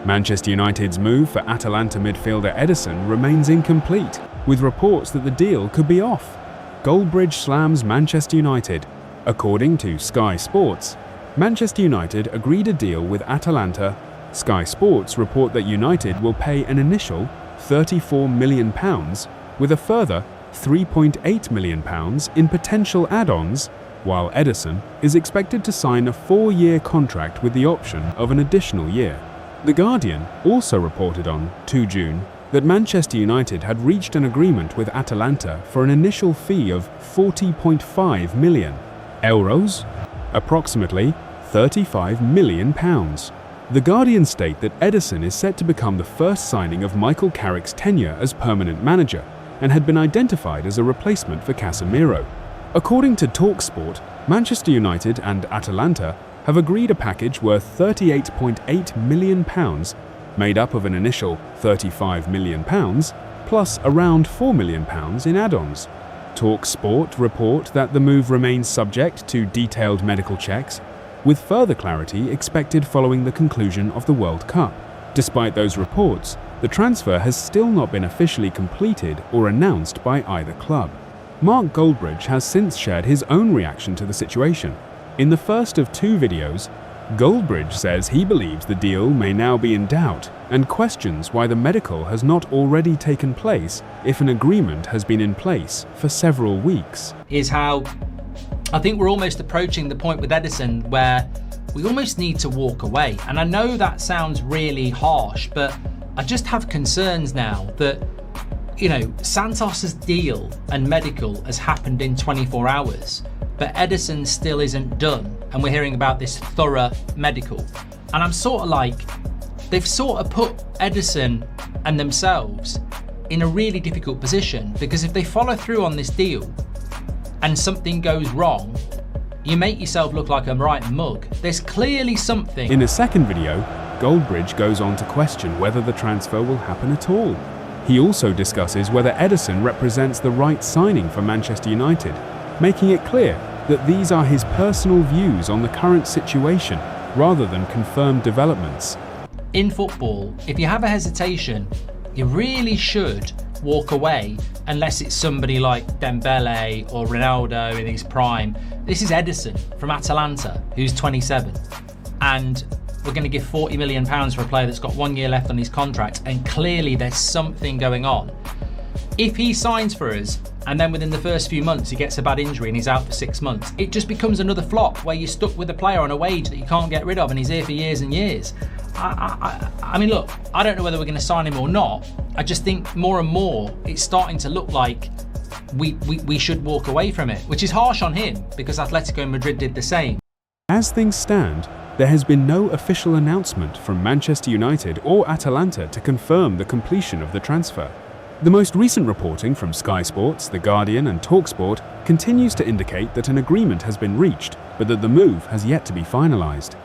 Manchester United's move for Atalanta midfielder Ederson remains incomplete, with reports that the deal could be off. Goldbridge slams Manchester United. According to Sky Sports, Manchester United agreed a deal with Atalanta. Sky Sports report that United will pay an initial £34 million with a further £3.8 million in potential add-ons, while Ederson is expected to sign a 4-year contract with the option of an additional year. The Guardian also reported on 2 June that Manchester United had reached an agreement with Atalanta for an initial fee of €40.5 million, approximately £35 million. The Guardian state that Ederson is set to become the first signing of Michael Carrick's tenure as permanent manager and had been identified as a replacement for Casemiro. According to talkSPORT, Manchester United and Atalanta have agreed a package worth £38.8 million, made up of an initial £35 million plus around £4 million in add-ons. talkSPORT report that the move remains subject to detailed medical checks, with further clarity expected following the conclusion of the World Cup. Despite those reports, the transfer has still not been officially completed or announced by either club. Mark Goldbridge has since shared his own reaction to the situation. In the first of 2 videos, Goldbridge says he believes the deal may now be in doubt and questions why the medical has not already taken place if an agreement has been in place for several weeks. Is how I think we're almost approaching the point with Ederson where we almost need to walk away. And I know that sounds really harsh, but I just have concerns now that, Santos's deal and medical has happened in 24 hours, but Ederson still isn't done. And we're hearing about this thorough medical. And I'm sort of like, they've sort of put Ederson and themselves in a really difficult position, because if they follow through on this deal and something goes wrong, you make yourself look like a right mug. There's clearly something. In a second video, Goldbridge goes on to question whether the transfer will happen at all. He also discusses whether Ederson represents the right signing for Manchester United, making it clear that these are his personal views on the current situation rather than confirmed developments. In football, if you have a hesitation, you really should walk away, unless it's somebody like Dembele or Ronaldo in his prime. This is Ederson from Atalanta, who's 27, and we're going to give £40 million for a player that's got 1 year left on his contract, and clearly there's something going on. If he signs for us and then within the first few months he gets a bad injury and he's out for 6 months, it just becomes another flop where you're stuck with a player on a wage that you can't get rid of and he's here for years and years. I mean, look, I don't know whether we're going to sign him or not. I just think more and more it's starting to look like we should walk away from it, which is harsh on him because Atletico Madrid did the same. As things stand, there has been no official announcement from Manchester United or Atalanta to confirm the completion of the transfer. The most recent reporting from Sky Sports, The Guardian and talkSPORT continues to indicate that an agreement has been reached, but that the move has yet to be finalised.